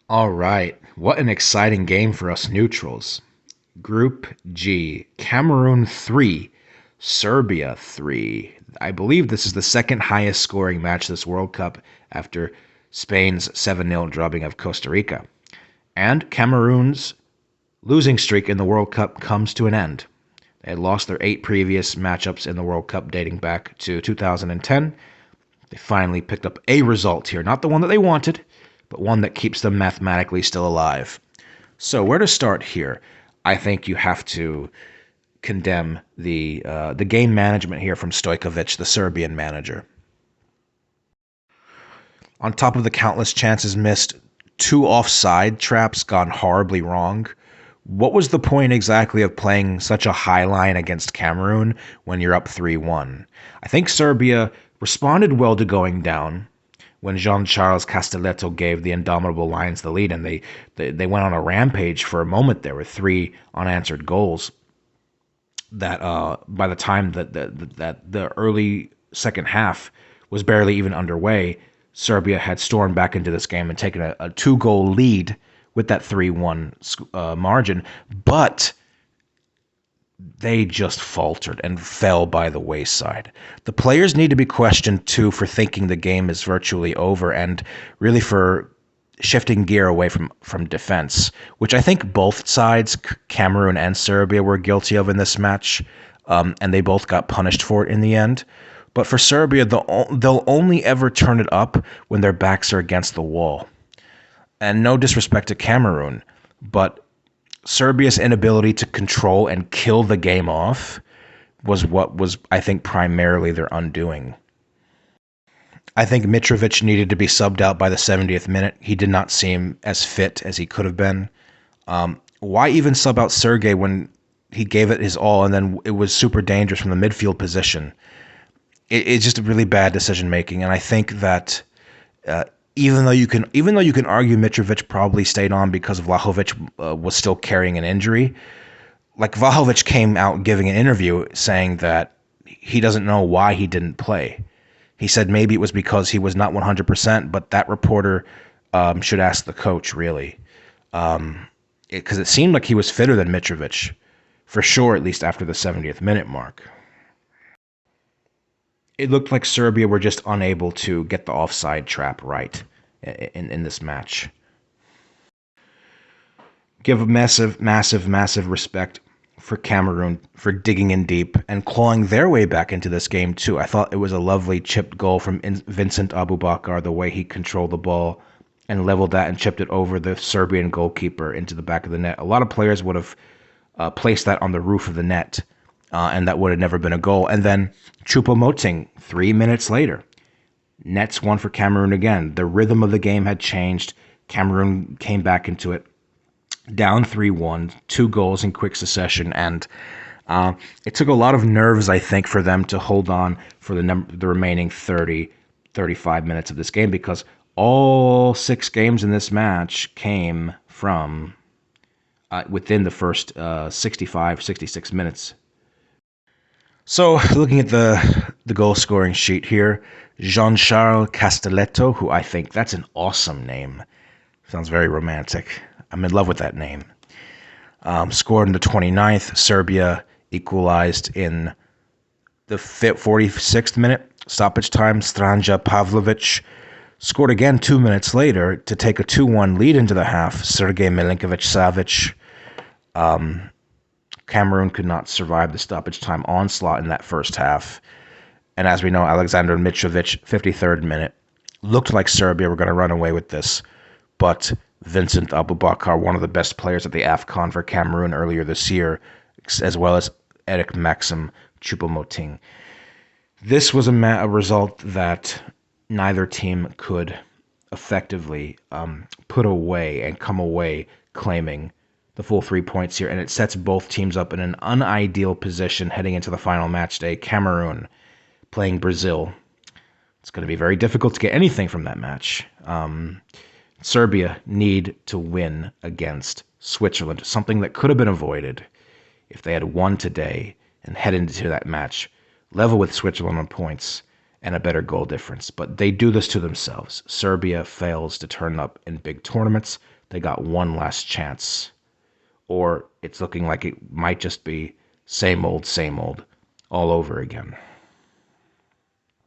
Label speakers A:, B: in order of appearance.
A: All right, what an exciting game for us neutrals. Group G, Cameroon 3, Serbia 3. I believe this is the second highest scoring match this World Cup after Spain's 7-0 drubbing of Costa Rica. And Cameroon's losing streak in the World Cup comes to an end. They had lost their 8 previous matchups in the World Cup dating back to 2010. They finally picked up a result here. Not the one that they wanted, but one that keeps them mathematically still alive. So where to start here? I think you have to condemn the game management here from Stojkovic, the Serbian manager. On top of the countless chances missed, 2 offside traps gone horribly wrong. What was the point exactly of playing such a high line against Cameroon when you're up 3-1? I think Serbia responded well to going down when Jean-Charles Castelletto gave the indomitable Lions the lead, and they went on a rampage for a moment there with 3 unanswered goals. That by the time that the early second half was barely even underway, Serbia had stormed back into this game and taken a 2-goal lead with that 3-1 margin, but they just faltered and fell by the wayside. The players need to be questioned too for thinking the game is virtually over and really for shifting gear away from defense, which I think both sides, Cameroon and Serbia, were guilty of in this match, and they both got punished for it in the end. But for Serbia, they'll only ever turn it up when their backs are against the wall. And no disrespect to Cameroon, but Serbia's inability to control and kill the game off was what was, I think, primarily their undoing. I think Mitrovic needed to be subbed out by the 70th minute. He did not seem as fit as he could have been. Why even sub out Sergey when he gave it his all and then it was super dangerous from the midfield position? It's just a really bad decision making, and I think that even though you can argue Mitrovic probably stayed on because Vlahovic was still carrying an injury, like Vlahovic came out giving an interview saying that he doesn't know why he didn't play. He said maybe it was because he was not 100%, but that reporter should ask the coach, really. Because it seemed like he was fitter than Mitrovic, for sure, at least after the 70th minute mark. It looked like Serbia were just unable to get the offside trap right in this match. Give a massive, massive, massive respect for Cameroon for digging in deep and clawing their way back into this game too. I thought it was a lovely chipped goal from Vincent Abubakar, the way he controlled the ball and leveled that and chipped it over the Serbian goalkeeper into the back of the net. A lot of players would have placed that on the roof of the net, and that would have never been a goal. And then Choupo-Moting, 3 minutes later, nets one for Cameroon again. The rhythm of the game had changed. Cameroon came back into it, down 3-1, 2 goals in quick succession, and it took a lot of nerves, I think, for them to hold on for the remaining 35 minutes of this game, because all 6 games in this match came from within the first 65, 66 minutes. So, looking at the goal-scoring sheet here, Jean-Charles Castelletto, who I think, that's an awesome name. Sounds very romantic. I'm in love with that name. Scored in the 29th. Serbia equalized in the 46th minute. Stoppage time, Stranja Pavlovic scored again 2 minutes later to take a 2-1 lead into the half. Sergej Milinkovic-Savic. Cameroon could not survive the stoppage time onslaught in that first half. And as we know, Alexander Mitrovic, 53rd minute. Looked like Serbia were going to run away with this, but Vincent Abubakar, one of the best players at the AFCON for Cameroon earlier this year, as well as Eric Maxim Choupo-Moting. This was a result that neither team could effectively put away and come away claiming the full 3 points here, and it sets both teams up in an unideal position heading into the final match day. Cameroon playing Brazil. It's going to be very difficult to get anything from that match. Serbia need to win against Switzerland, something that could have been avoided if they had won today and head into that match level with Switzerland on points and a better goal difference. But they do this to themselves. Serbia fails to turn up in big tournaments. they got one last chance, or it's looking like it might just be same old all over again.